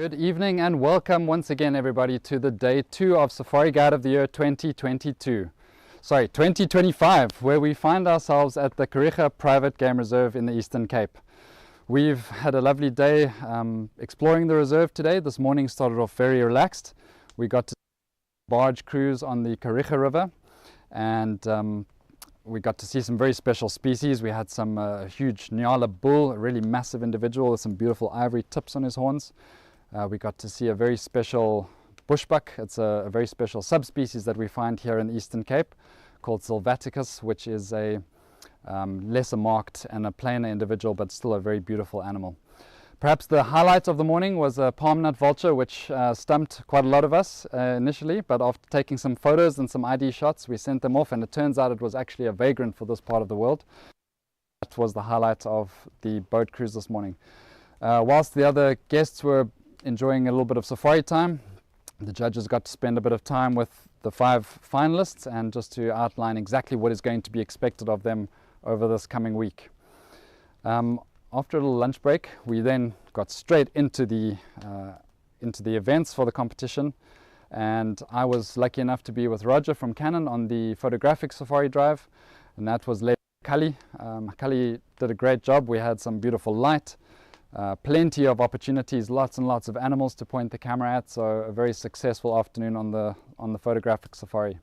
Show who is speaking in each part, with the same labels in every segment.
Speaker 1: Good evening and welcome once again everybody to the day 2 of Safari Guide of the Year 2025, where we find ourselves at the Kariega Private Game Reserve in the Eastern Cape. We've had a lovely day exploring the reserve today. This morning started off very relaxed. We got to barge cruise on the Kariega River, and we got to see some very special species. We had some huge Nyala bull, a really massive individual with some beautiful ivory tips on his horns. We got to see a very special bushbuck. It's a very special subspecies that we find here in the Eastern Cape called Sylvaticus, which is a lesser marked and a plainer individual, but still a very beautiful animal. Perhaps the highlight of the morning was a palm nut vulture, which stumped quite a lot of us initially, but after taking some photos and some ID shots, we sent them off, and it turns out it was actually a vagrant for this part of the world. That was the highlight of the boat cruise this morning. Whilst the other guests were enjoying a little bit of safari time, the judges got to spend a bit of time with the 5 finalists and just to outline exactly what is going to be expected of them over this coming week. After a little lunch break, we then got straight into the events for the competition, and I was lucky enough to be with Roger from Canon on the photographic safari drive, and that was led by Kali. Kali did a great job. We had some beautiful light, plenty of opportunities, lots and lots of animals to point the camera at, so a very successful afternoon on the photographic safari.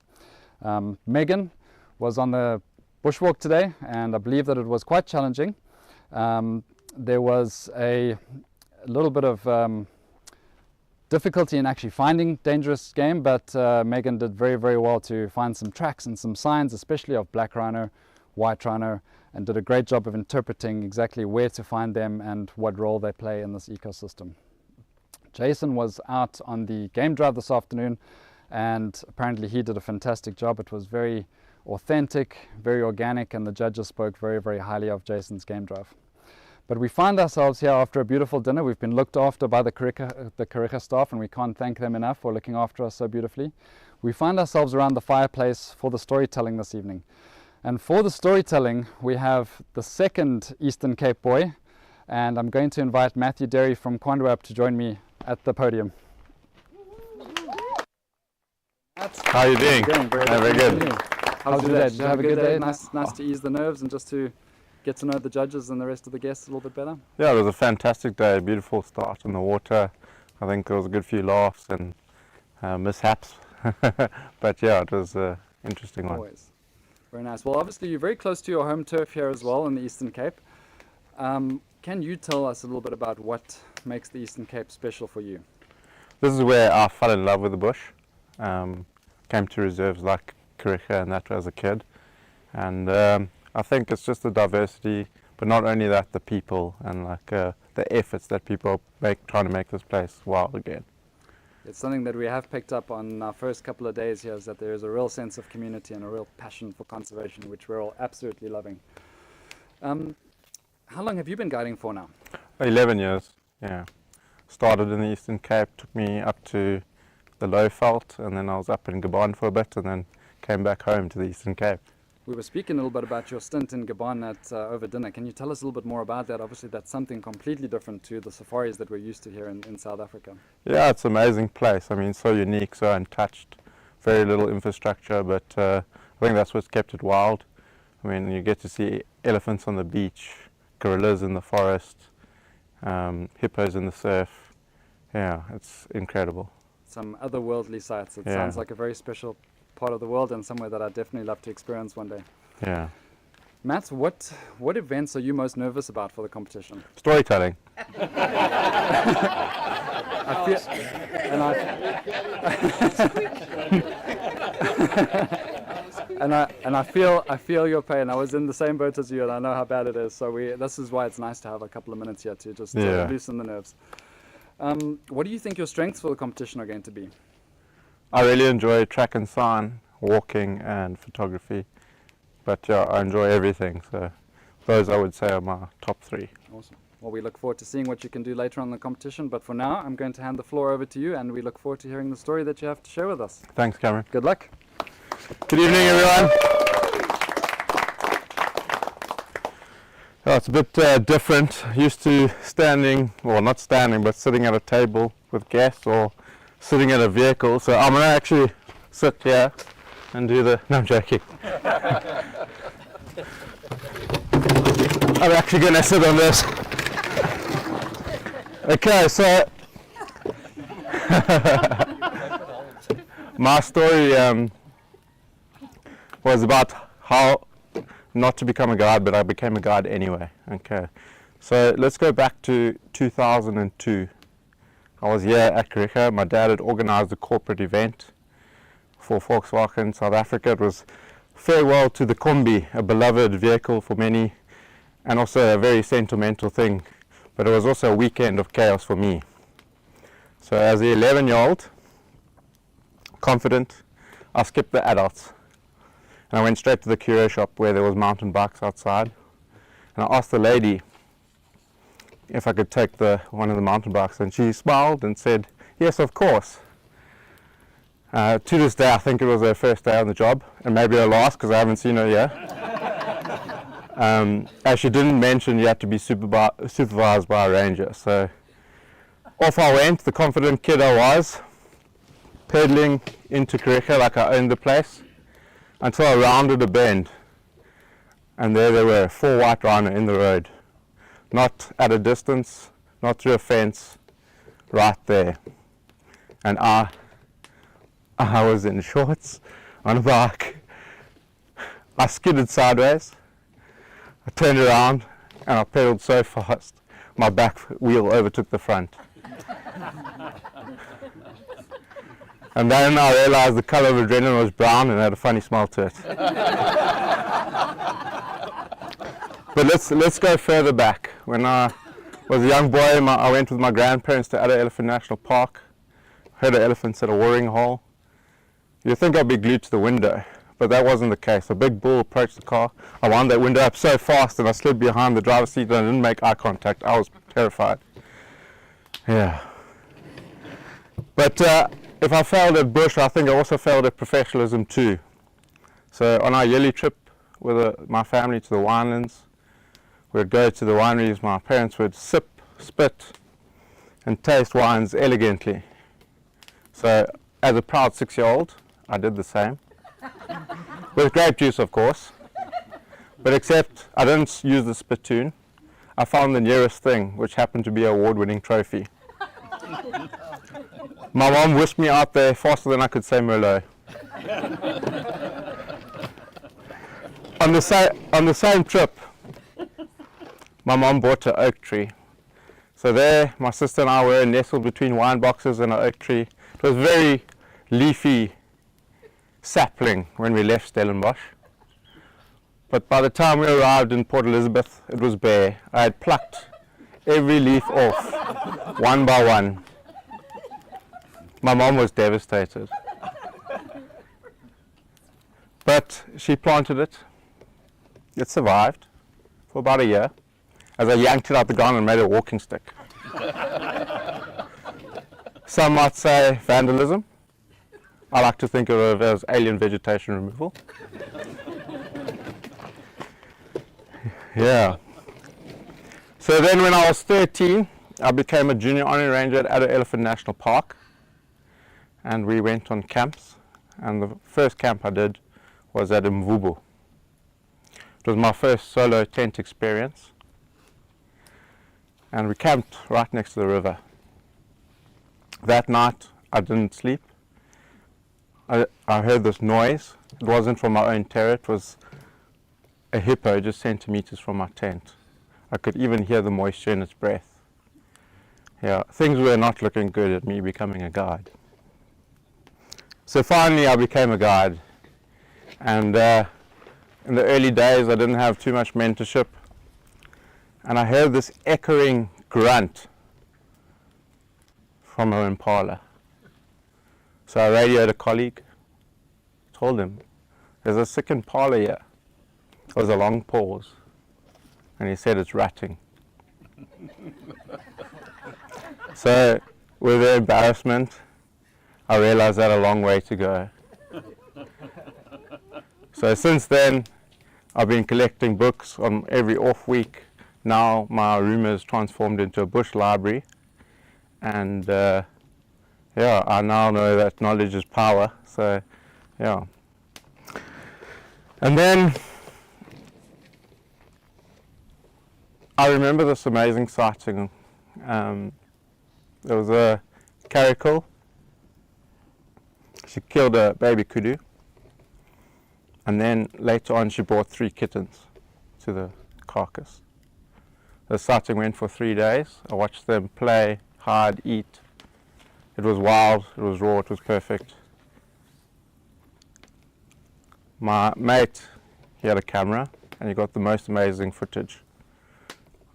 Speaker 1: Megan was on the bushwalk today, and I believe that it was quite challenging. There was a little bit of difficulty in actually finding dangerous game, but Megan did very, very well to find some tracks and some signs, especially of black rhino, white rhino, and did a great job of interpreting exactly where to find them and what role they play in this ecosystem. Jason was out on the game drive this afternoon, and apparently he did a fantastic job. It was very authentic, very organic, and the judges spoke very, very highly of Jason's game drive. But we find ourselves here after a beautiful dinner. We've been looked after by the Kariega staff, and we can't thank them enough for looking after us so beautifully. We find ourselves around the fireplace for the storytelling this evening. And for the storytelling, we have the second Eastern Cape boy, and I'm going to invite Matthew Derry from Kwandwe to join me at the podium.
Speaker 2: How are you doing? Very good.
Speaker 1: How was your day? Did you have a good day? Nice to ease the nerves and just to get to know the judges and the rest of the guests a little bit better?
Speaker 2: Yeah, it was a fantastic day. Beautiful start in the water. I think there was a good few laughs and mishaps. But yeah, it was an interesting one.
Speaker 1: Always. Very nice. Well, obviously you're very close to your home turf here as well in the Eastern Cape. Can you tell us a little bit about what makes the Eastern Cape special for you?
Speaker 2: This is where I fell in love with the bush. Came to reserves like Kariega and that as a kid, and I think it's just the diversity, but not only that, the people and like the efforts that people make trying to make this place wild again.
Speaker 1: It's something that we have picked up on our first couple of days here, is that there is a real sense of community and a real passion for conservation, which we're all absolutely loving. How long have you been guiding for now? 11
Speaker 2: years, yeah. Started in the Eastern Cape, took me up to the Lowveld, and then I was up in Gabon for a bit, and then came back home to the Eastern Cape.
Speaker 1: We were speaking a little bit about your stint in Gabon at over dinner. Can you tell us a little bit more about that? Obviously that's something completely different to the safaris that we're used to here in South Africa.
Speaker 2: Yeah, it's an amazing place. I mean, so unique, so untouched, very little infrastructure, but I think that's what's kept it wild. I mean, you get to see elephants on the beach, gorillas in the forest, hippos in the surf. Yeah, it's incredible.
Speaker 1: Some otherworldly sights. It sounds like a very special part of the world and somewhere that I'd definitely love to experience one day.
Speaker 2: Yeah.
Speaker 1: Matt, what events are you most nervous about for the competition?
Speaker 2: Storytelling.
Speaker 1: I feel your pain. I was in the same boat as you, and I know how bad it is. So this is why it's nice to have a couple of minutes here to just loosen the nerves. What do you think your strengths for the competition are going to be?
Speaker 2: I really enjoy track and sign, walking and photography, but yeah, I enjoy everything, so those I would say are my top 3.
Speaker 1: Awesome. Well, we look forward to seeing what you can do later on in the competition, but for now I'm going to hand the floor over to you, and we look forward to hearing the story that you have to share with us.
Speaker 2: Thanks, Cameron.
Speaker 1: Good luck.
Speaker 2: Good evening, everyone. Oh, it's a bit different. Used to standing, well, not standing, but sitting at a table with guests or sitting in a vehicle, so I'm going to actually sit here and do the, no, I'm joking. I'm actually going to sit on this. Okay, so my story was about how not to become a guide, but I became a guide anyway. Okay, so let's go back to 2002. I was here at Kariega. My dad had organized a corporate event for Volkswagen South Africa. It was farewell to the Kombi, a beloved vehicle for many, and also a very sentimental thing. But it was also a weekend of chaos for me. So as the 11-year-old, confident, I skipped the adults. And I went straight to the curio shop where there was mountain bikes outside. And I asked the lady if I could take one of the mountain bikes, and she smiled and said, yes, of course. To this day, I think it was her first day on the job, and maybe her last, because I haven't seen her yet. As she didn't mention you had to be supervised by a ranger. So off I went, the confident kid I was, pedaling into Kariega like I owned the place, until I rounded a bend. And there were 4 white rhino in the road. Not at a distance, not through a fence, right there. And I was in shorts, on a bike. I skidded sideways. I turned around and I pedaled so fast, my back wheel overtook the front. And then I realized the color of adrenaline was brown and had a funny smell to it. But let's go further back. When I was a young boy, I went with my grandparents to Adder Elephant National Park. Heard the elephants at a watering hole. You'd think I'd be glued to the window, but that wasn't the case. A big bull approached the car. I wound that window up so fast and I slid behind the driver's seat and I didn't make eye contact. I was terrified. Yeah. But if I failed at bush, I think I also failed at professionalism too. So on our yearly trip with my family to the winelands, we'd go to the wineries. My parents would sip, spit, and taste wines elegantly. So as a proud 6-year-old, I did the same. With grape juice, of course. But except I didn't use the spittoon. I found the nearest thing, which happened to be an award-winning trophy. My mom whisked me out there faster than I could say Merlot. On the same trip, my mom bought an oak tree. So there, my sister and I were nestled between wine boxes and an oak tree. It was very leafy sapling when we left Stellenbosch. But by the time we arrived in Port Elizabeth, it was bare. I had plucked every leaf off, one by one. My mom was devastated. But she planted it. It survived for about a year, as I yanked it out the ground and made a walking stick. Some might say vandalism. I like to think of it as alien vegetation removal. Yeah. So then when I was 13, I became a junior honorary ranger at Adder Elephant National Park. And we went on camps. And the first camp I did was at Mvubu. It was my first solo tent experience. And we camped right next to the river. That night I didn't sleep. I heard this noise. It wasn't from my own terror, it was a hippo just centimeters from my tent. I could even hear the moisture in its breath. Yeah, things were not looking good at me becoming a guide. So finally I became a guide. And in the early days I didn't have too much mentorship. And I heard this echoing grunt from an impala. So I radioed a colleague, told him, there's a sick impala here. There was a long pause, and he said it's ratting. So with the embarrassment, I realized I had a long way to go. So since then, I've been collecting books on every off week. Now my room is transformed into a bush library, and yeah, I now know that knowledge is power. So yeah. And then I remember this amazing sighting. There was a caracal. She killed a baby kudu, and then later on she brought 3 kittens to the carcass. The sighting went for 3 days. I watched them play, hide, eat. It was wild, it was raw, it was perfect. My mate, he had a camera and he got the most amazing footage.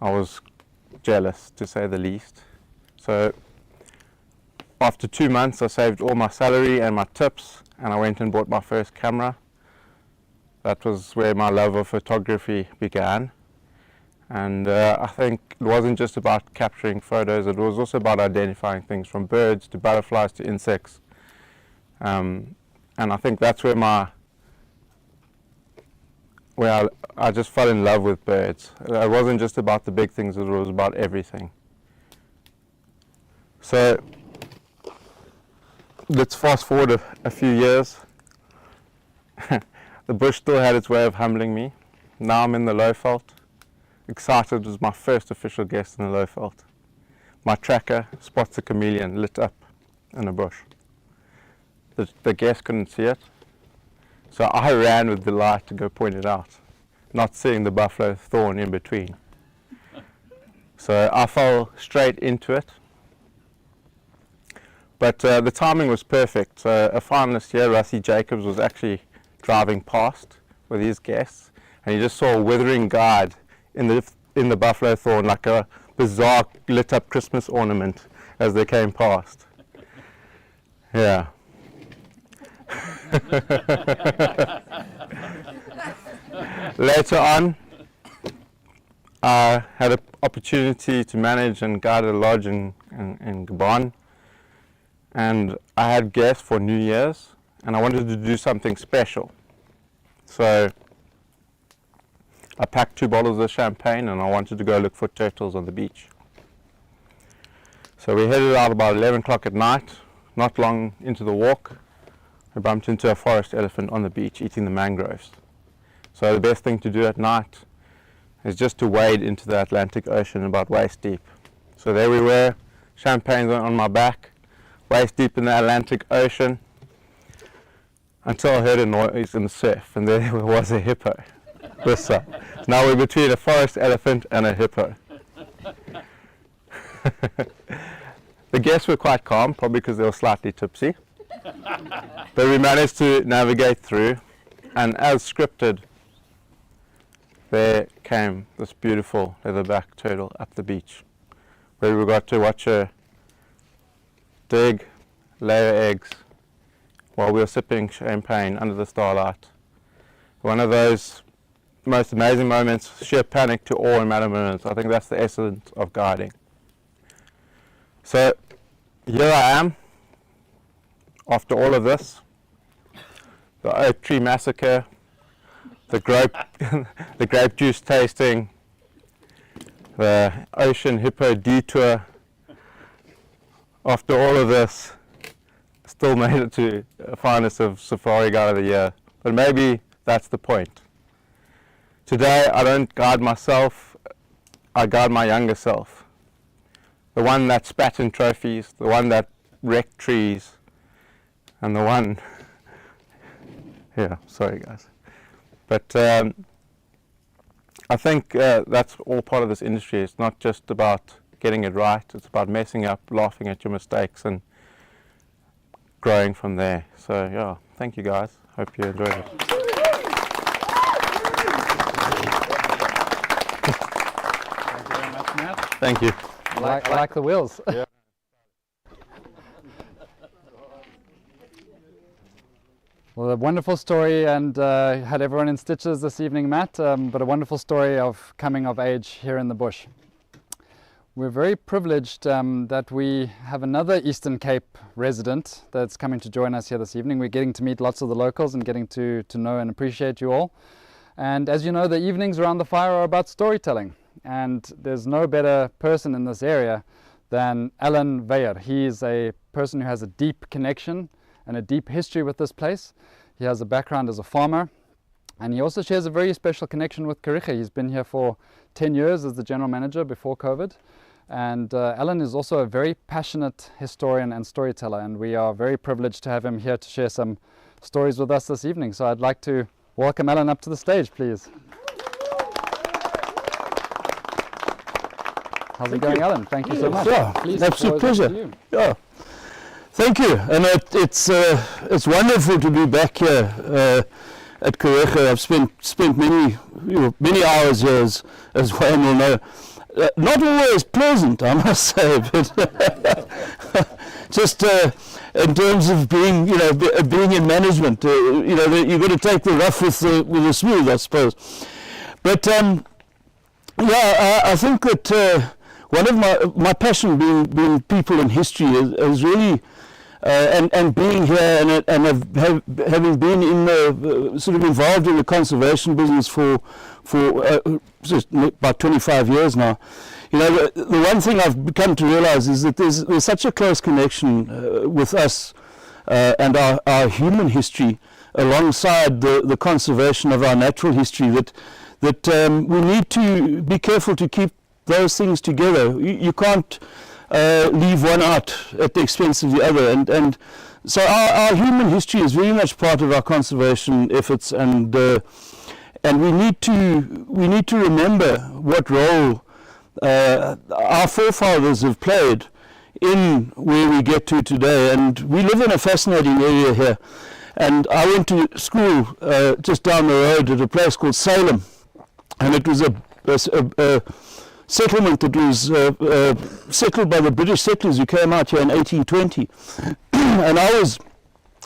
Speaker 2: I was jealous, to say the least. So after 2 months I saved all my salary and my tips, and I went and bought my first camera. That was where my love of photography began. And I think it wasn't just about capturing photos, it was also about identifying things from birds to butterflies to insects. And I think that's where I just fell in love with birds. It wasn't just about the big things, it was about everything. So let's fast forward a few years. The bush still had its way of humbling me. Now I'm in the low veld. Excited was my first official guest in the low veld. My tracker spots a chameleon lit up in a bush. The guest couldn't see it, so I ran with delight to go point it out, not seeing the buffalo thorn in between. So I fell straight into it. But the timing was perfect. So a finalist here, Russie Jacobs, was actually driving past with his guests, and he just saw a withering guide in the buffalo thorn, like a bizarre lit up Christmas ornament as they came past. Yeah. Later on, I had an opportunity to manage and guide a lodge in Gabon, and I had guests for New Year's, and I wanted to do something special. So I packed 2 bottles of champagne and I wanted to go look for turtles on the beach. So we headed out about 11 o'clock at night. Not long into the walk, we bumped into a forest elephant on the beach eating the mangroves. So the best thing to do at night is just to wade into the Atlantic Ocean about waist deep. So there we were, champagne on my back, waist deep in the Atlantic Ocean, until I heard a noise in the surf, and there was a hippo. Now we're between a forest elephant and a hippo. The guests were quite calm, probably because they were slightly tipsy. But we managed to navigate through, and as scripted, there came this beautiful leatherback turtle up the beach, where we got to watch her dig, lay her eggs, while we were sipping champagne under the starlight. One of those most amazing moments, sheer panic to awe in matter of moments. I think that's the essence of guiding. So here I am, after all of this, the oak tree massacre, the grape juice tasting, the ocean hippo detour. After all of this, still made it to a finalist of Safari Guide of the Year. But maybe that's the point. Today I don't guide myself, I guide my younger self. The one that spat in trophies, the one that wrecked trees, and the one, yeah, sorry guys. But I think that's all part of this industry. It's not just about getting it right, it's about messing up, laughing at your mistakes, and growing from there. So yeah, thank you guys. Hope you enjoyed it.
Speaker 1: Thank you very much, Matt.
Speaker 2: Thank you.
Speaker 1: I like the wheels.
Speaker 2: Yeah.
Speaker 1: Well, a wonderful story, and had everyone in stitches this evening, Matt, but a wonderful story of coming of age here in the bush. We're very privileged that we have another Eastern Cape resident that's coming to join us here this evening. We're getting to meet lots of the locals and getting to know and appreciate you all. And as you know, the evenings around the fire are about storytelling, and there's no better person in this area than Alan Weyer. He is a person who has a deep connection and a deep history with this place. He has a background as a farmer, and he also shares a very special connection with Kariega. He's been here for 10 years as the general manager before COVID. And Alan is also a very passionate historian and storyteller, and we are very privileged to have him here to share some stories with us this evening. So I'd like to welcome Alan up to the stage, please. How's it going, Alan? Thank you so much.
Speaker 3: Yeah,
Speaker 1: please,
Speaker 3: absolute pleasure. Yeah, thank you. And it's wonderful to be back here at Kariega. I've spent many hours here, as Wayne will know. Not always pleasant, I must say, but just in terms of being, being in management, you've got to take the rough with the smooth, I suppose. But I think that one of my passion being people in history is really and being here and having been in the sort of involved in the conservation business for just about 25 years now. The one thing I've come to realize is that there's such a close connection with us and our human history alongside the conservation of our natural history that we need to be careful to keep those things together. You can't leave one out at the expense of the other, and so our human history is very much part of our conservation efforts, and we need to remember what role our forefathers have played in where we get to today. And we live in a fascinating area here, and I went to school just down the road at a place called Salem, and it was a settlement that was settled by the British settlers who came out here in 1820. And I was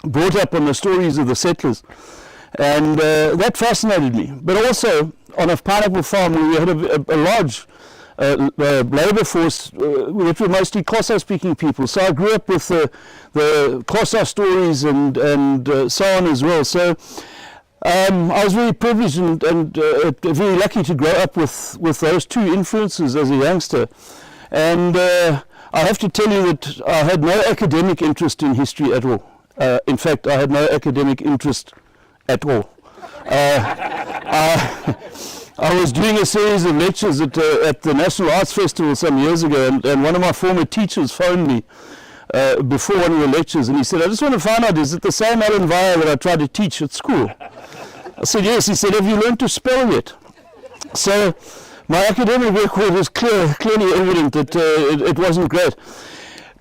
Speaker 3: brought up on the stories of the settlers, and that fascinated me. But also on a pineapple farm where we had a large labour force which were mostly Xhosa speaking people. So I grew up with the Xhosa stories and so on as well. So I was very privileged and very lucky to grow up with those two influences as a youngster. And I have to tell you that I had no academic interest in history at all. In fact, I had no academic interest at all. I was doing a series of lectures at the National Arts Festival some years ago, and one of my former teachers phoned me before one of the lectures, and he said, "I just want to find out, is it the same Alan Weyer that I tried to teach at school?" I said, "Yes." He said, "Have you learned to spell yet?" So my academic record was clearly evident that it wasn't great.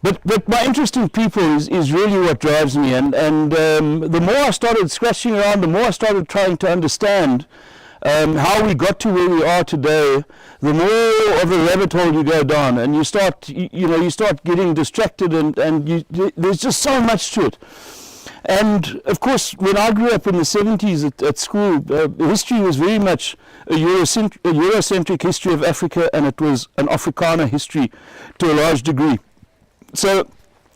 Speaker 3: But my interest in people is really what drives me, and the more I started scratching around, the more I started trying to understand how we got to where we are today, the more of the rabbit hole you go down, and you start getting distracted, and there's just so much to it. And of course, when I grew up in the 70s at school, history was very much a Eurocentric history of Africa, and it was an Afrikaner history to a large degree. So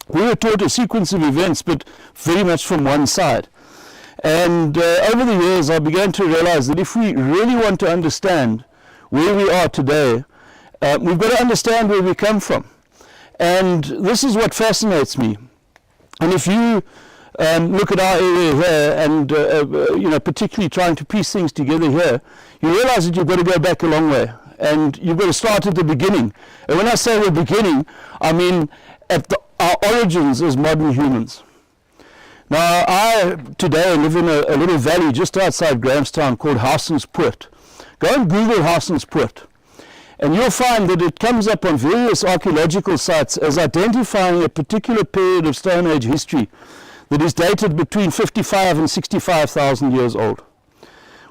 Speaker 3: we were taught a sequence of events, but very much from one side. And over the years, I began to realize that if we really want to understand where we are today, we've got to understand where we come from. And this is what fascinates me. And if you look at our area here, and particularly trying to piece things together here, you realize that you've got to go back a long way, and you've got to start at the beginning. And when I say the beginning, I mean at our origins as modern humans. Now, I today live in a little valley just outside Grahamstown called Housenspoort. Go and Google Housenspoort, and you'll find that it comes up on various archaeological sites as identifying a particular period of Stone Age history that is dated between 55 and 65,000 years old,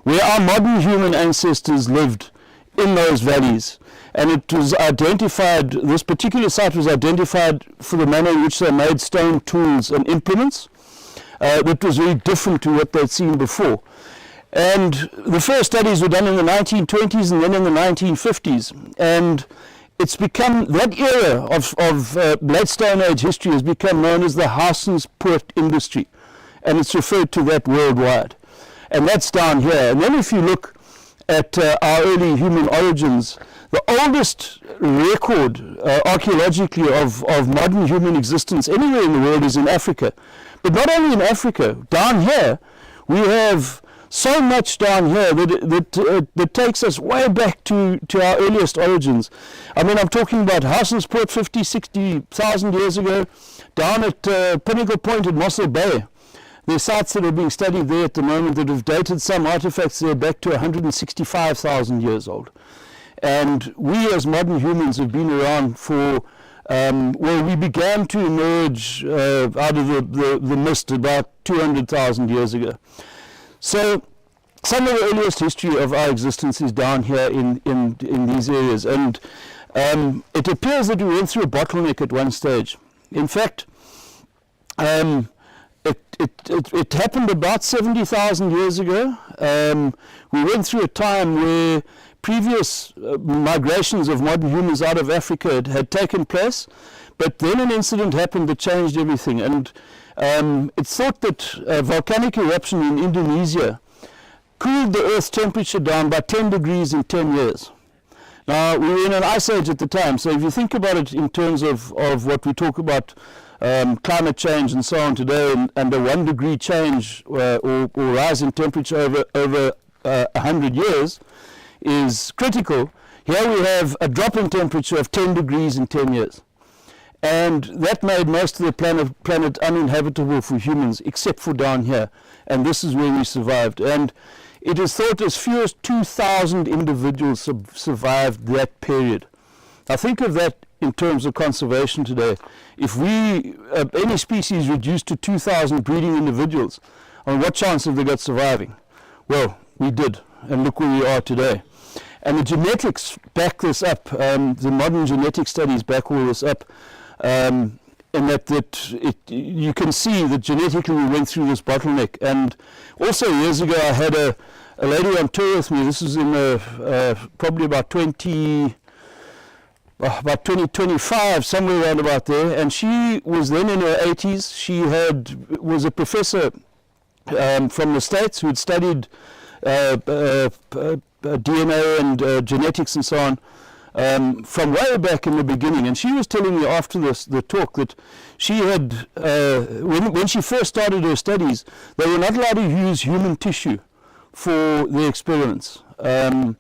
Speaker 3: where our modern human ancestors lived in those valleys. And it was identified, this particular site was identified for the manner in which they made stone tools and implements. That was very different to what they'd seen before. And the first studies were done in the 1920s and then in the 1950s. And it's become, that era of late Stone Age history has become known as the Housenspoort industry. And it's referred to that worldwide. And that's down here. And then if you look at our early human origins, the oldest record archaeologically of modern human existence anywhere in the world is in Africa. But not only in Africa, down here we have so much down here that takes us way back to our earliest origins. I mean, I'm talking about Housensport 50, 60,000 years ago, down at Pinnacle Point at Mossel Bay. There are sites that are being studied there at the moment that have dated some artifacts there back to 165,000 years old. And we as modern humans have been around for, well, we began to emerge out of the mist about 200,000 years ago. So some of the earliest history of our existence is down here in these areas, and it appears that we went through a bottleneck at one stage. In fact, it happened about 70,000 years ago. We went through a time where previous migrations of modern humans out of Africa had taken place, but then an incident happened that changed everything. And it's thought that a volcanic eruption in Indonesia cooled the Earth's temperature down by 10 degrees in 10 years. Now, we were in an ice age at the time, so if you think about it in terms of what we talk about climate change and so on today, and a 1 degree change or rise in temperature over 100 years is critical. Here we have a drop in temperature of 10 degrees in 10 years. And that made most of the planet uninhabitable for humans, except for down here. And this is where we survived. And it is thought as few as 2,000 individuals survived that period. Now think of that in terms of conservation today. If we, any species reduced to 2,000 breeding individuals, I mean, what chance have they got surviving? Well, we did, and look where we are today. And the genetics back this up, the modern genetic studies back all this up, and you can see that genetically we went through this bottleneck. And also years ago I had a lady on tour with me. This was in probably about 2025, somewhere around about there, and she was then in her 80s. She was a professor from the States who had studied DNA and genetics and so on from way back in the beginning. And she was telling me after the talk that she had, when she first started her studies, they were not allowed to use human tissue for their experiments. There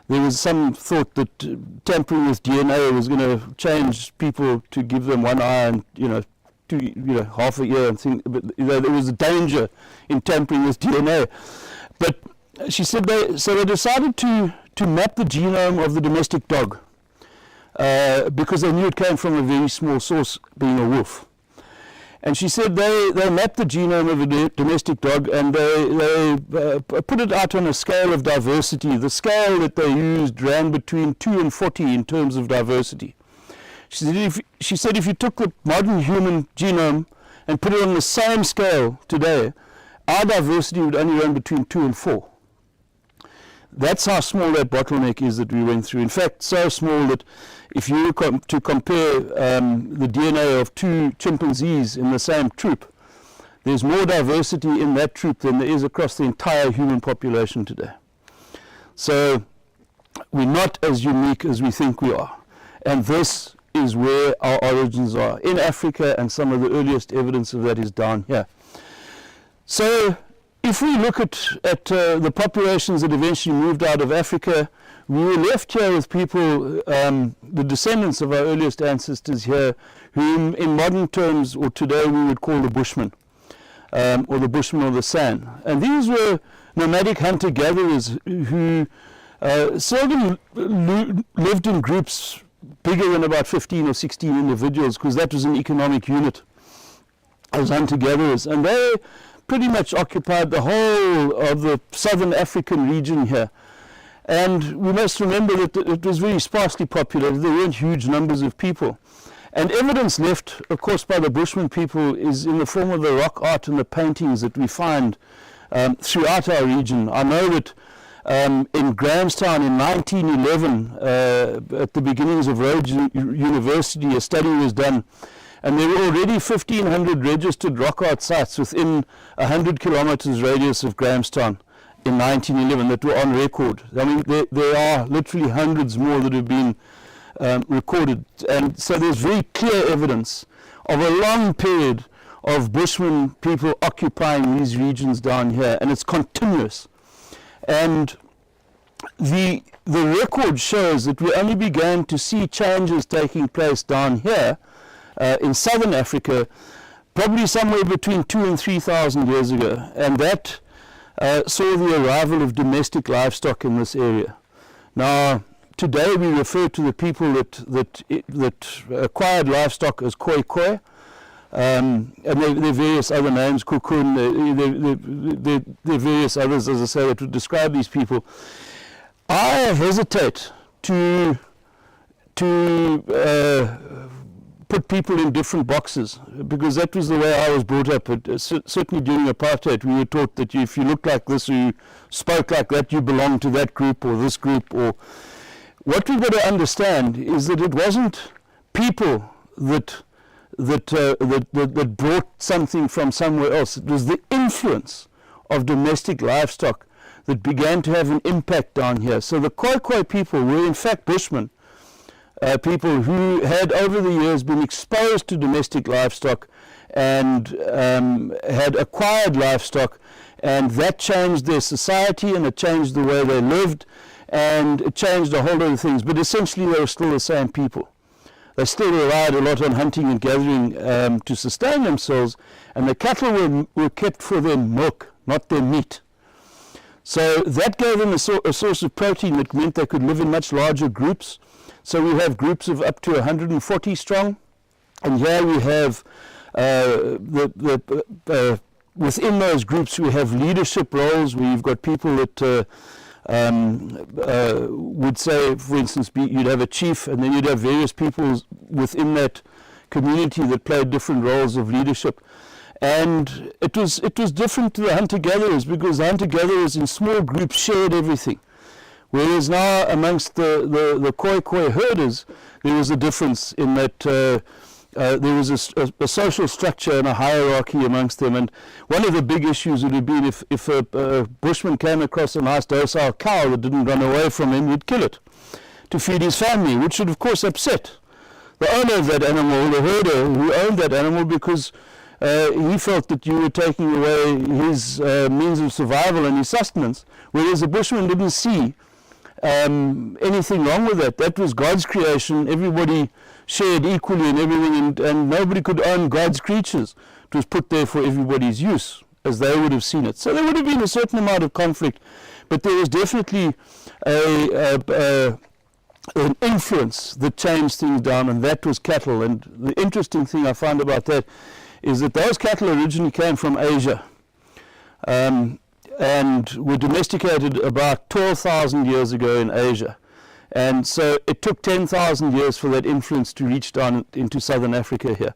Speaker 3: was some thought that tampering with DNA was going to change people to give them one eye and half a ear and things. But there was a danger in tampering with DNA. But she said they decided to map the genome of the domestic dog because they knew it came from a very small source, being a wolf. And she said they mapped the genome of a domestic dog, and they put it out on a scale of diversity. The scale that they used ran between 2 and 40 in terms of diversity. She said if you took the modern human genome and put it on the same scale today, our diversity would only run between 2 and 4. That's how small that bottleneck is that we went through. In fact, so small that if you were to compare the DNA of 2 chimpanzees in the same troop, there's more diversity in that troop than there is across the entire human population today. So we're not as unique as we think we are. And this is where our origins are, in Africa, and some of the earliest evidence of that is down here. So if we look at the populations that eventually moved out of Africa, we were left here with people, the descendants of our earliest ancestors here, whom in modern terms, or today, we would call the Bushmen, or the Bushmen of the San. And these were nomadic hunter-gatherers who seldom lived in groups bigger than about 15 or 16 individuals, because that was an economic unit as hunter-gatherers. And they pretty much occupied the whole of the southern African region here. And we must remember that it was very sparsely populated. There weren't huge numbers of people. And evidence left, of course, by the Bushman people is in the form of the rock art and the paintings that we find throughout our region. I know that in Grahamstown in 1911, at the beginnings of Rhodes University, a study was done, and there were already 1,500 registered rock art sites within 100 kilometers radius of Grahamstown in 1911 that were on record. I mean, there are literally hundreds more that have been recorded, and so there's very clear evidence of a long period of Bushman people occupying these regions down here, and it's continuous. And the record shows that we only began to see changes taking place down here in southern Africa probably somewhere between 2,000 and 3,000 years ago, and that saw the arrival of domestic livestock in this area. Now, today we refer to the people that acquired livestock as Khoi Khoi, and there are various other names, Kukun, there are various others, as I say, that would describe these people. I hesitate to put people in different boxes, because that was the way I was brought up. Certainly during apartheid, we were taught that if you look like this or you spoke like that, you belong to that group or this group. Or what we've got to understand is that it wasn't people that brought something from somewhere else. It was the influence of domestic livestock that began to have an impact down here. So the Khoi Khoi people were in fact Bushmen, people who had over the years been exposed to domestic livestock and had acquired livestock, and that changed their society and it changed the way they lived, and it changed a whole lot of things. But essentially they were still the same people. They still relied a lot on hunting and gathering to sustain themselves, and the cattle were kept for their milk, not their meat. So that gave them a source of protein that meant they could live in much larger groups. So we have groups of up to 140 strong, and here we have within those groups we have leadership roles where you've got people that would say, for instance, you'd have a chief, and then you'd have various people within that community that played different roles of leadership. And it was different to the hunter-gatherers, because the hunter-gatherers in small groups shared everything. Whereas now amongst the Khoi Khoi herders, there was a difference in that there was a social structure and a hierarchy amongst them. And one of the big issues would have been if a bushman came across a nice docile cow that didn't run away from him, he'd kill it to feed his family, which would of course upset the owner of that animal, the herder who owned that animal, because he felt that you were taking away his means of survival and his sustenance, whereas the bushman didn't see anything wrong with that. That was God's creation. Everybody shared equally in everything, and nobody could own God's creatures. It was put there for everybody's use, as they would have seen it. So there would have been a certain amount of conflict, but there was definitely an influence that changed things down, and that was cattle. And the interesting thing I found about that is that those cattle originally came from Asia, and were domesticated about 12,000 years ago in Asia. And so it took 10,000 years for that influence to reach down into southern Africa here.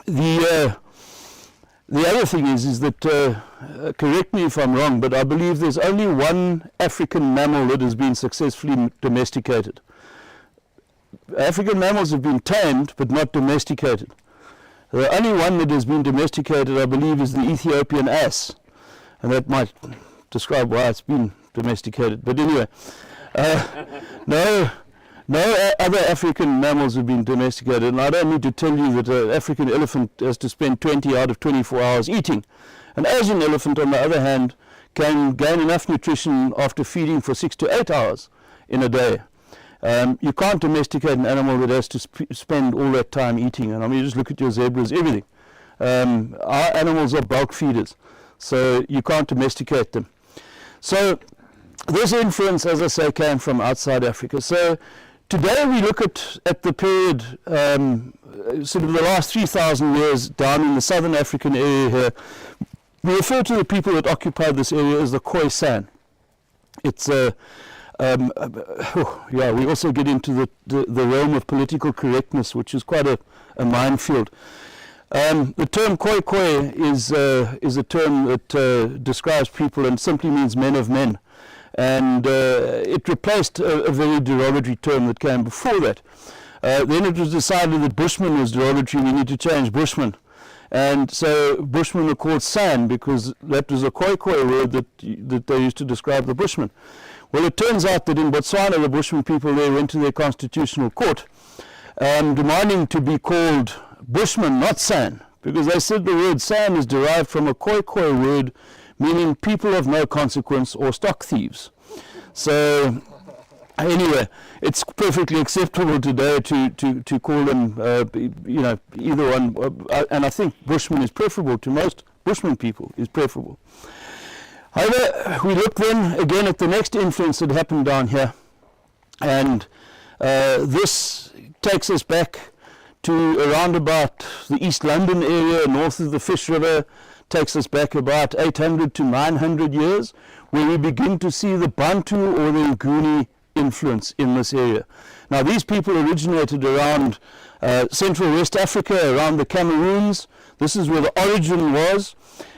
Speaker 3: The other thing is that, correct me if I'm wrong, but I believe there's only one African mammal that has been successfully domesticated. African mammals have been tamed, but not domesticated. The only one that has been domesticated, I believe, is the Ethiopian ass. And that might describe why it's been domesticated. But anyway, no other African mammals have been domesticated. And I don't need to tell you that an African elephant has to spend 20 out of 24 hours eating. An Asian elephant, on the other hand, can gain enough nutrition after feeding for 6 to 8 hours in a day. You can't domesticate an animal that has to spend all that time eating. And I mean, you just look at your zebras, everything. Our animals are bulk feeders, so you can't domesticate them. So this influence, as I say, came from outside Africa. So today we look at the period, sort of the last 3,000 years down in the southern African area here. We refer to the people that occupied this area as the Khoisan. It's we also get into the realm of political correctness, which is quite a minefield. The term Khoi Khoi is a term that describes people and simply means men of men. And it replaced a very derogatory term that came before that. Then it was decided that Bushman was derogatory, we need to change Bushman. And so Bushmen are called San because that was a Khoikhoi word that they used to describe the Bushmen. Well, it turns out that in Botswana, the Bushman people there went to their constitutional court demanding to be called Bushmen, not San, because they said the word San is derived from a Khoikhoi word meaning people of no consequence or stock thieves. So anyway, it's perfectly acceptable today to call them, either one, and I think Bushman is preferable to most Bushman people, is preferable. However, we look then again at the next influence that happened down here, and this takes us back to around about the East London area, north of the Fish River, takes us back about 800 to 900 years, where we begin to see the Bantu or the Nguni influence in this area. Now these people originated around Central West Africa, around the Cameroons. This is where the origin was,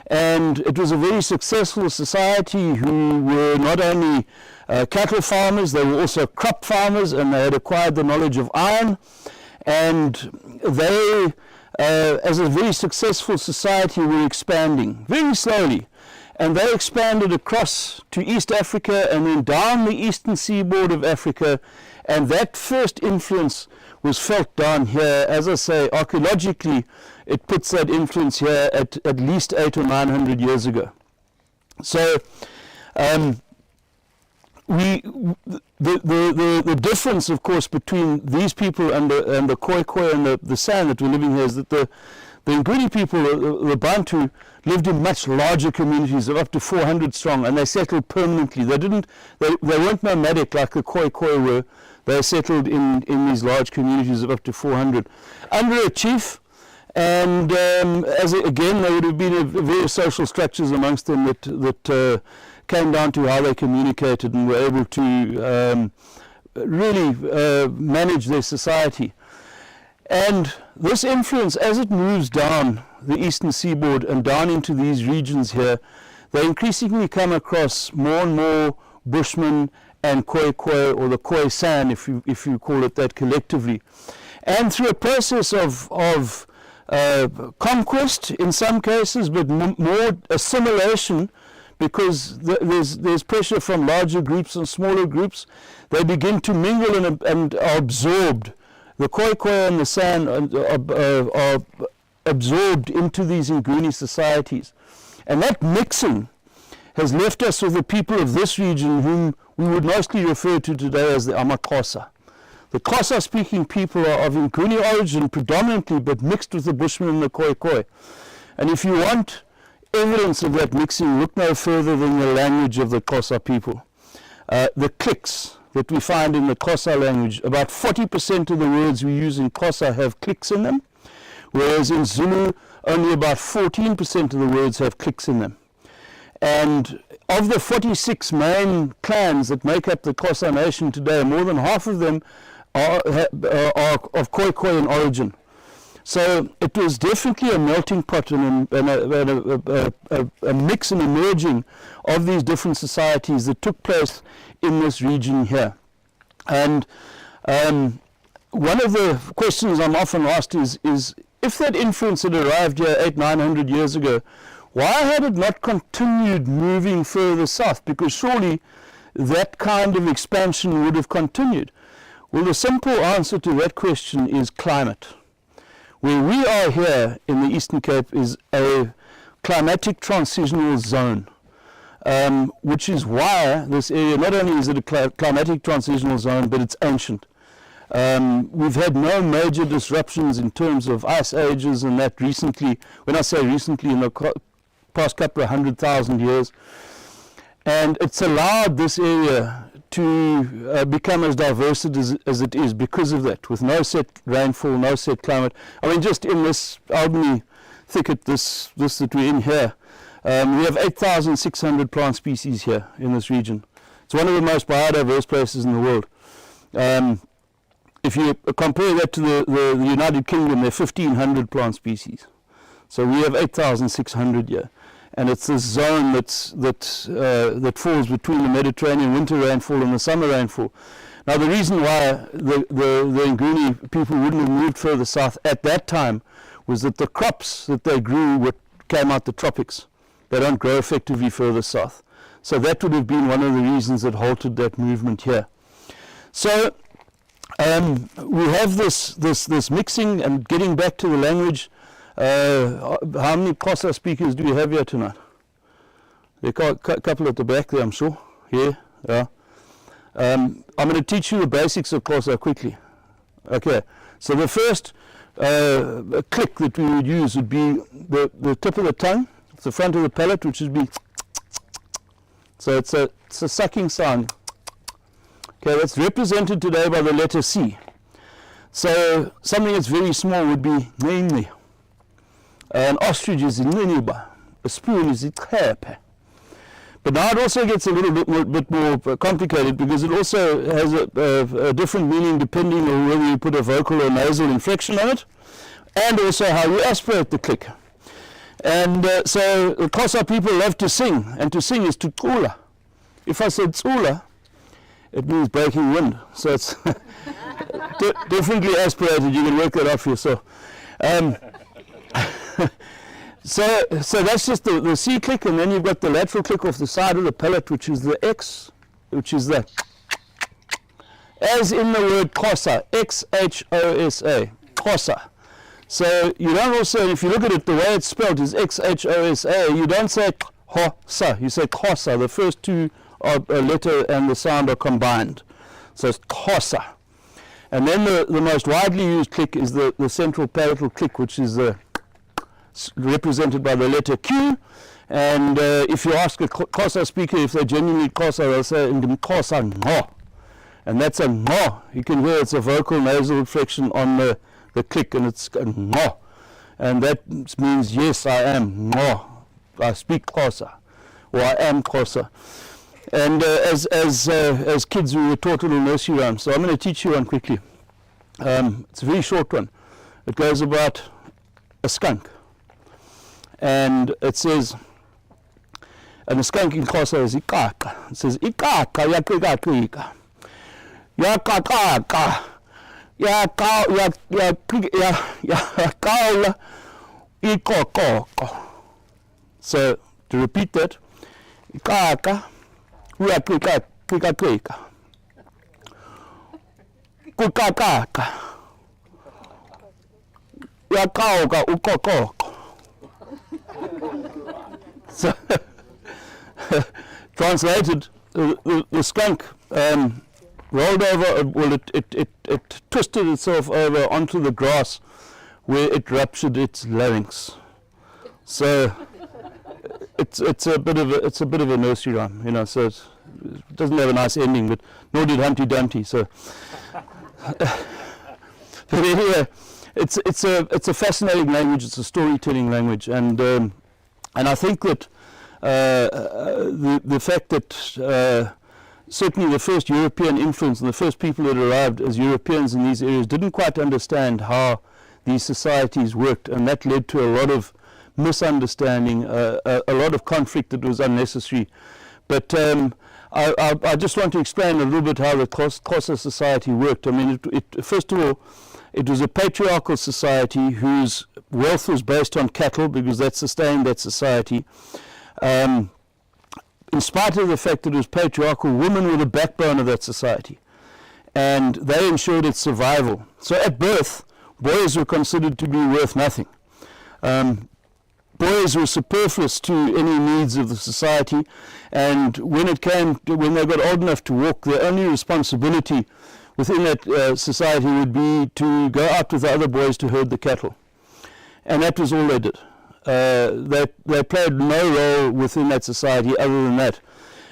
Speaker 3: and it was a very successful society who were not only cattle farmers, they were also crop farmers, and they had acquired the knowledge of iron, and they as a very successful society were expanding very slowly. And they expanded across to East Africa and then down the eastern seaboard of Africa, and that first influence was felt down here. As I say, archaeologically, it puts that influence here at least 800 or 900 years ago. So the difference, of course, between these people and the Khoikhoi and the San that were living here is that the Nguni people, the Bantu, lived in much larger communities of up to 400 strong, and they settled permanently. They weren't nomadic like the Khoikhoi were. They settled in these large communities of up to 400 under a chief, and again there would have been various social structures amongst them that came down to how they communicated and were able to really manage their society. And this influence, as it moves down the eastern seaboard and down into these regions here, they increasingly come across more and more Bushmen and Khoikhoi, or the Khoi San, if you call it that collectively. And through a process of conquest in some cases, but more assimilation, because there's pressure from larger groups and smaller groups, they begin to mingle and are absorbed. The Khoikhoi and the San are absorbed into these Nguni societies. And that mixing has left us with the people of this region whom we would mostly refer to today as the amaXhosa. The Xhosa-speaking people are of Nguni origin predominantly, but mixed with the Bushmen and the Khoikhoi. And if you want evidence of that mixing, look no further than the language of the Xhosa people. The clicks that we find in the Xhosa language, about 40% of the words we use in Xhosa have clicks in them, whereas in Zulu only about 14% of the words have clicks in them. And of the 46 main clans that make up the Xhosa nation today, more than half of them are of Khoikhoi in origin. So it was definitely a melting pot and a mix and a merging of these different societies that took place in this region here. And one of the questions I'm often asked is if that influence had arrived here 800-900 years ago, why had it not continued moving further south? Because surely that kind of expansion would have continued. Well, the simple answer to that question is climate. Where we are here in the Eastern Cape is a climatic transitional zone, which is why this area, not only is it a climatic transitional zone, but it's ancient. We've had no major disruptions in terms of ice ages and that recently. When I say recently, in the past couple of 100,000 years. And it's allowed this area to become as diverse as it is because of that, with no set rainfall, no set climate. I mean, just in this Albany thicket, this that we're in here, we have 8,600 plant species here in this region. It's one of the most biodiverse places in the world. If you compare that to the United Kingdom, there are 1,500 plant species. So we have 8,600 here. And it's this zone that falls between the Mediterranean winter rainfall and the summer rainfall. Now the reason why the Nguni people wouldn't have moved further south at that time was that the crops that they grew came out the tropics. They don't grow effectively further south. So that would have been one of the reasons that halted that movement here. So we have this mixing, and getting back to the language. How many Xhosa speakers do we have here tonight? There are a couple at the back there, I'm sure. Here, yeah. I'm going to teach you the basics of Xhosa quickly. Okay, so the first click that we would use would be the tip of the tongue, the front of the palate, which would be. So it's a sucking sound. Okay, that's represented today by the letter C. So something that's very small would be nini. An ostrich is niniba. A spoon is ikhepe. But now it also gets a little bit more complicated, because it also has a different meaning depending on whether you put a vocal or nasal inflection on it, and also how you aspirate the click. And so the Xhosa people love to sing, and to sing is to tsula. If I said tsula, it means breaking wind. So it's differently aspirated. You can work that out for yourself. So that's just the C click, and then you've got the lateral click off the side of the palate, which is the X, which is the, as in the word Xhosa, X-H-O-S-A, Xhosa. So you don't also, if you look at it, the way it's spelled is X-H-O-S-A, you don't say Xhosa, you say Xhosa. The first two letter and the sound are combined. So it's Xhosa. And then the most widely used click is the central palatal click, which is represented by the letter Q. And if you ask a Xhosa speaker if they're genuinely Xhosa, they'll say Xhosa ngo. And that's a ngo. You can hear it's a vocal nasal inflection on the click, and it's ngo. And that means, yes, I am ngo. I speak Xhosa, or I am Xhosa. And as kids, we were taught a little nursery rhyme, so I'm going to teach you one quickly. It's a very short one. It goes about a skunk. And it says, and the skunk in Xhosa is ikaka. It says, ikaka yakika. Yakaka. Yakaka ikokoko. So to repeat that, ikaka yakika kika. Kukakaka. Yakauka ukokoko. So, translated, the skunk rolled over, well, it twisted itself over onto the grass where it ruptured its larynx. So it's a bit of a nursery rhyme, you know. So it doesn't have a nice ending, but nor did Humpty Dumpty. So, but anyway, it's a fascinating language. It's a storytelling language, and I think that the fact that certainly the first European influence and the first people that arrived as Europeans in these areas didn't quite understand how these societies worked, and that led to a lot of misunderstanding, a lot of conflict that was unnecessary. But I just want to explain a little bit how the Xhosa society worked. I mean, first of all, it was a patriarchal society whose wealth was based on cattle, because that sustained that society. In spite of the fact that it was patriarchal, women were the backbone of that society, and they ensured its survival. So at birth, boys were considered to be worth nothing. Boys were superfluous to any needs of the society, and when they got old enough to walk, their only responsibility within that society would be to go out with the other boys to herd the cattle. And that was all they did. They played no role within that society other than that.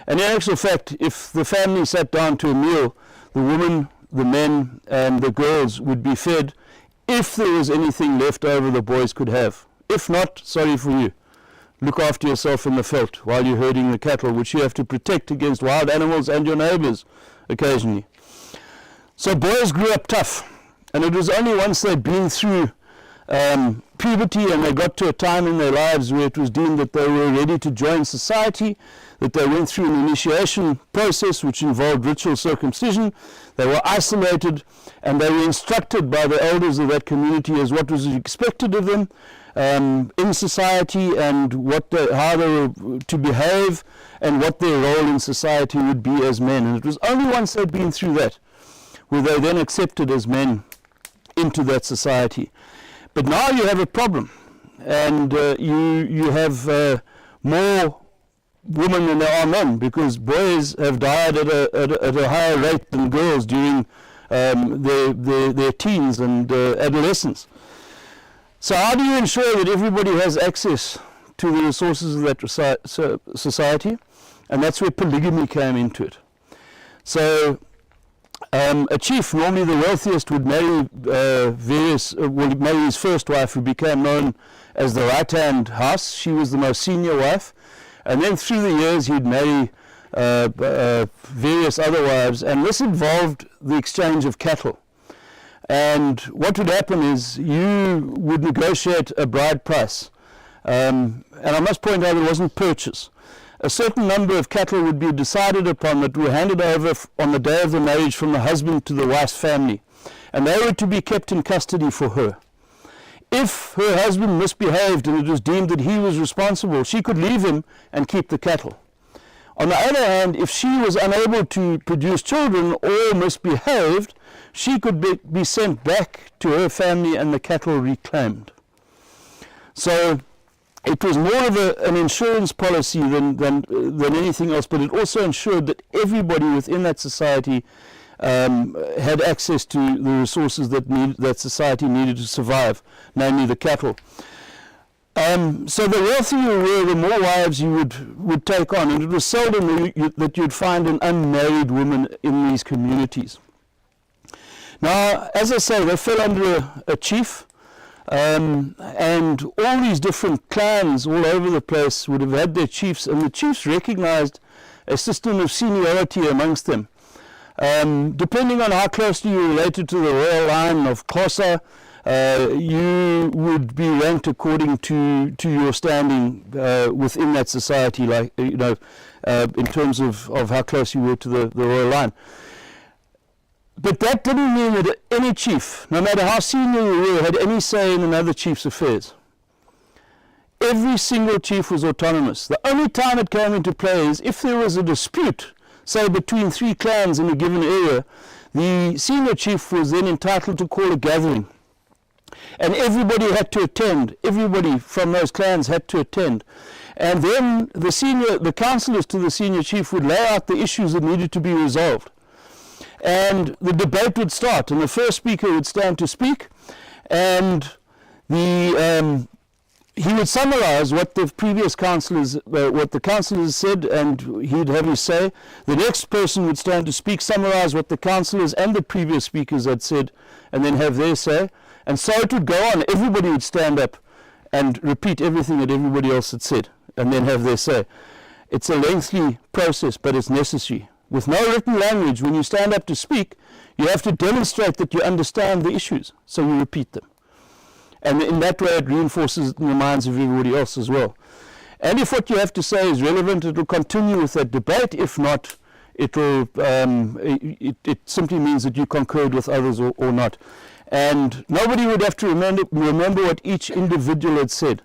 Speaker 3: And in actual fact, if the family sat down to a meal, the women, the men, and the girls would be fed. If there was anything left over, the boys could have. If not, sorry for you. Look after yourself in the veld while you're herding the cattle, which you have to protect against wild animals and your neighbors occasionally. So boys grew up tough, and it was only once they'd been through puberty and they got to a time in their lives where it was deemed that they were ready to join society, that they went through an initiation process which involved ritual circumcision. They were isolated, and they were instructed by the elders of that community as what was expected of them in society, and how they were to behave, and what their role in society would be as men. And it was only once they'd been through that were they then accepted as men into that society. But now you have a problem, and you have more women than there are men, because boys have died at a higher rate than girls during their teens and adolescence. So how do you ensure that everybody has access to the resources of that society? And that's where polygamy came into it. So a chief, normally the wealthiest, would marry would marry his first wife, who became known as the right-hand house. She was the most senior wife. And then through the years he'd marry various other wives, and this involved the exchange of cattle. And what would happen is you would negotiate a bride price. And I must point out it wasn't purchase. A certain number of cattle would be decided upon that were handed over on the day of the marriage from the husband to the wife's family. And they were to be kept in custody for her. If her husband misbehaved and it was deemed that he was responsible, she could leave him and keep the cattle. On the other hand, if she was unable to produce children or misbehaved, she could be sent back to her family and the cattle reclaimed. So it was more of an insurance policy than anything else, but it also ensured that everybody within that society had access to the resources that society needed to survive, namely the cattle. So the wealthier you were, the more wives you would take on, and it was seldom that you'd find an unmarried woman in these communities. Now, as I say, they fell under a chief, and all these different clans all over the place would have had their chiefs, and the chiefs recognized a system of seniority amongst them. Depending on how closely you related to the royal line of Xhosa, you would be ranked according to your standing within that society, like in terms of how close you were to the royal line. But that didn't mean that any chief, no matter how senior you were, had any say in another chief's affairs. Every single chief was autonomous. The only time it came into play is if there was a dispute, say between three clans in a given area, the senior chief was then entitled to call a gathering. And everybody had to attend. Everybody from those clans had to attend. And then the councillors to the senior chief would lay out the issues that needed to be resolved. And the debate would start, and the first speaker would stand to speak, and he would summarize what the previous councillors, what the councillors said, and he'd have his say. The next person would stand to speak, summarize what the councillors and the previous speakers had said, and then have their say. And so it would go on. Everybody would stand up and repeat everything that everybody else had said, and then have their say. It's a lengthy process, but it's necessary. With no written language, when you stand up to speak, you have to demonstrate that you understand the issues, so you repeat them. And in that way it reinforces it in the minds of everybody else as well. And if what you have to say is relevant, it will continue with that debate. If not, it simply means that you concurred with others or not. And nobody would have to remember what each individual had said.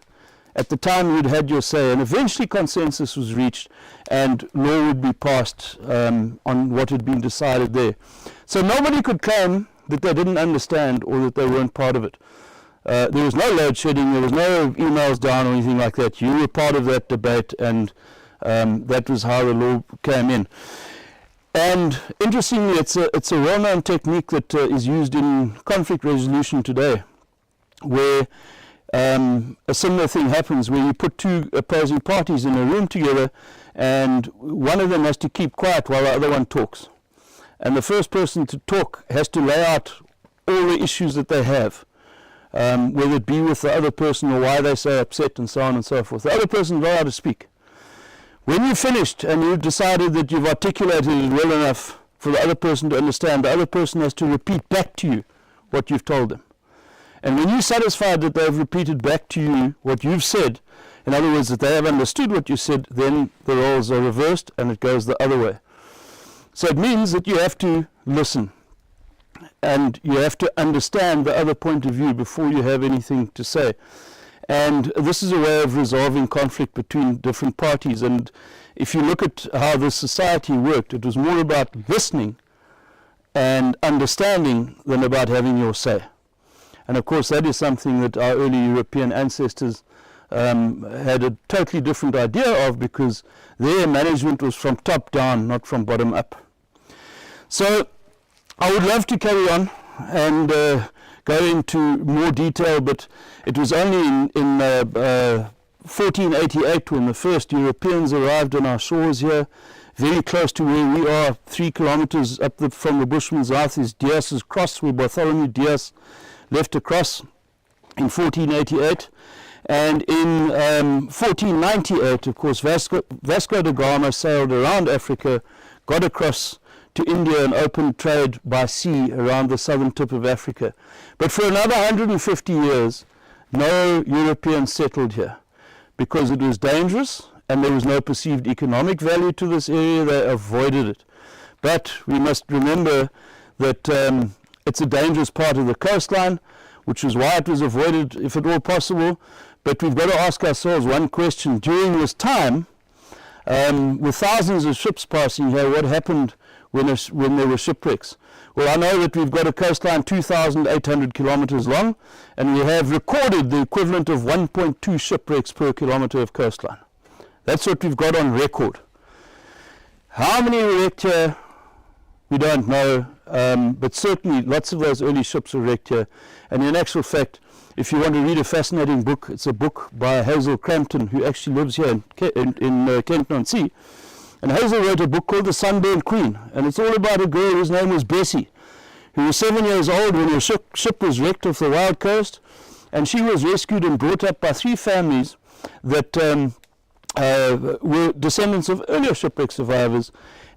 Speaker 3: At the time you'd had your say, and eventually consensus was reached and law would be passed on what had been decided there. So nobody could claim that they didn't understand or that they weren't part of it. There was no load shedding, there was no emails down or anything like that. You were part of that debate, and that was how the law came in. And interestingly, it's a well-known technique that is used in conflict resolution today, where a similar thing happens, where you put two opposing parties in a room together, and one of them has to keep quiet while the other one talks. And the first person to talk has to lay out all the issues that they have, whether it be with the other person or why they're so upset and so on and so forth. The other person knows how to speak. When you've finished and you've decided that you've articulated it well enough for the other person to understand, the other person has to repeat back to you what you've told them. And when you're satisfied that they've repeated back to you what you've said, In other words, that they have understood what you said, then the roles are reversed and it goes the other way. So it means that you have to listen and you have to understand the other point of view before you have anything to say. And this is a way of resolving conflict between different parties. And if you look at how this society worked, it was more about listening and understanding than about having your say. And of course that is something that our early European ancestors had a totally different idea of, because their management was from top down, not from bottom up. So I would love to carry on and go into more detail, but it was only in 1488 when the first Europeans arrived on our shores here, very close to where we are, 3 kilometers up from the Bushman's Mouth is Diaz's Cross, where Bartholomew Diaz left a cross in 1488. And in 1498, of course, Vasco da Gama sailed around Africa, got across to India and opened trade by sea around the southern tip of Africa. But for another 150 years, no Europeans settled here because it was dangerous and there was no perceived economic value to this area. They avoided it. But we must remember that it's a dangerous part of the coastline, which is why it was avoided, if at all possible. But we've got to ask ourselves one question. During this time, with thousands of ships passing here, what happened when there were shipwrecks? Well, I know that we've got a coastline 2,800 kilometers long, and we have recorded the equivalent of 1.2 shipwrecks per kilometer of coastline. That's what we've got on record. How many were wrecked here? We don't know, but certainly lots of those early ships were wrecked here. And in actual fact, if you want to read a fascinating book, it's a book by Hazel Crampton, who actually lives here in Kent-on-Sea. And Hazel wrote a book called The Sunburnt Queen, and it's all about a girl whose name was Bessie, who was 7 years old when her ship was wrecked off the wild coast, and she was rescued and brought up by 3 families that were descendants of earlier shipwreck survivors,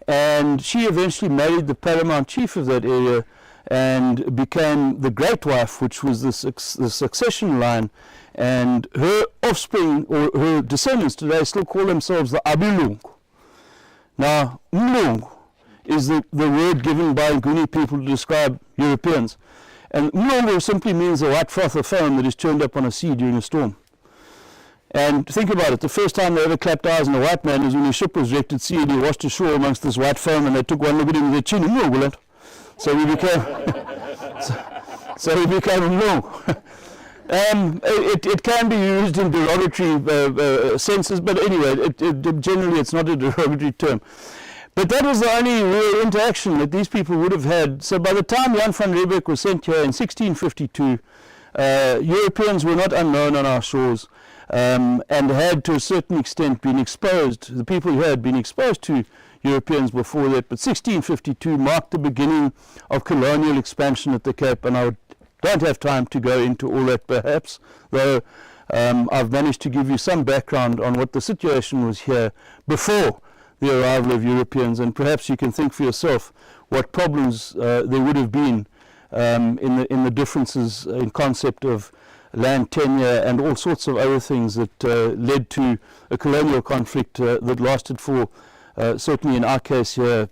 Speaker 3: and she eventually married the paramount chief of that area and became the great wife, which was the succession line, and her offspring, or her descendants today, still call themselves the Abilung. Now, Mlung is the word given by Nguni people to describe Europeans. And Mlungu simply means the white froth of foam that is churned up on a sea during a storm. And think about it, the first time they ever clapped eyes on a white man is when his ship was wrecked at sea and he washed ashore amongst this white foam, and they took one look at him with their chin, Mlungu. So we became Mlungu. It can be used in derogatory senses, but anyway, generally it's not a derogatory term. But that was the only real interaction that these people would have had. So by the time Jan van Riebeeck was sent here in 1652, Europeans were not unknown on our shores, and had to a certain extent been exposed. The people here had been exposed to Europeans before that, but 1652 marked the beginning of colonial expansion at the Cape, and I don't have time to go into all that perhaps, though I've managed to give you some background on what the situation was here before the arrival of Europeans, and perhaps you can think for yourself what problems there would have been in the differences in concept of land tenure and all sorts of other things that led to a colonial conflict that lasted for, certainly in our case here,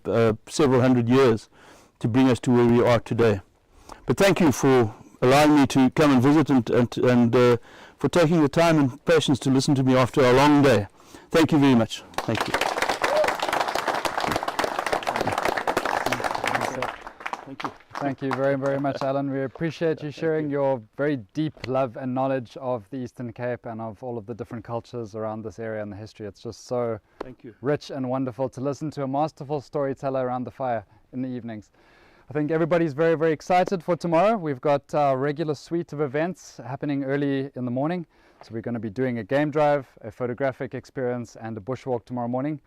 Speaker 3: several hundred years to bring us to where we are today. But thank you for allowing me to come and visit, and for taking the time and patience to listen to me after a long day. Thank you very much. Thank you. Thank you.
Speaker 1: Thank you very, very much, Alan. We appreciate you sharing your very deep love and knowledge of the Eastern Cape and of all of the different cultures around this area and the history. It's just so rich and wonderful to listen to a masterful storyteller around the fire in the evenings. I think everybody's very, very excited for tomorrow. We've got our regular suite of events happening early in the morning. So we're going to be doing a game drive, a photographic experience, and a bushwalk tomorrow morning.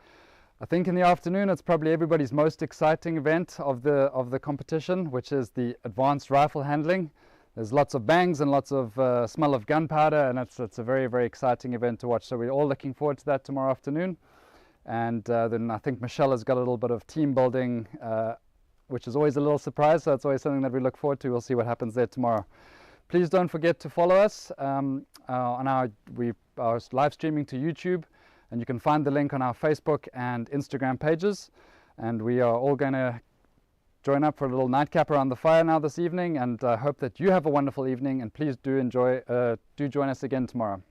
Speaker 1: I think in the afternoon it's probably everybody's most exciting event of the competition, which is the advanced rifle handling. There's lots of bangs and lots of smell of gunpowder, and it's a very, very exciting event to watch. So we're all looking forward to that tomorrow afternoon. And then I think Michelle has got a little bit of team building, which is always a little surprise, so it's always something that we look forward to. We'll see what happens there tomorrow. Please don't forget to follow us we are live streaming to YouTube, and you can find the link on our Facebook and Instagram pages. And we are all going to join up for a little nightcap around the fire now this evening, and hope that you have a wonderful evening, and please do join us again tomorrow.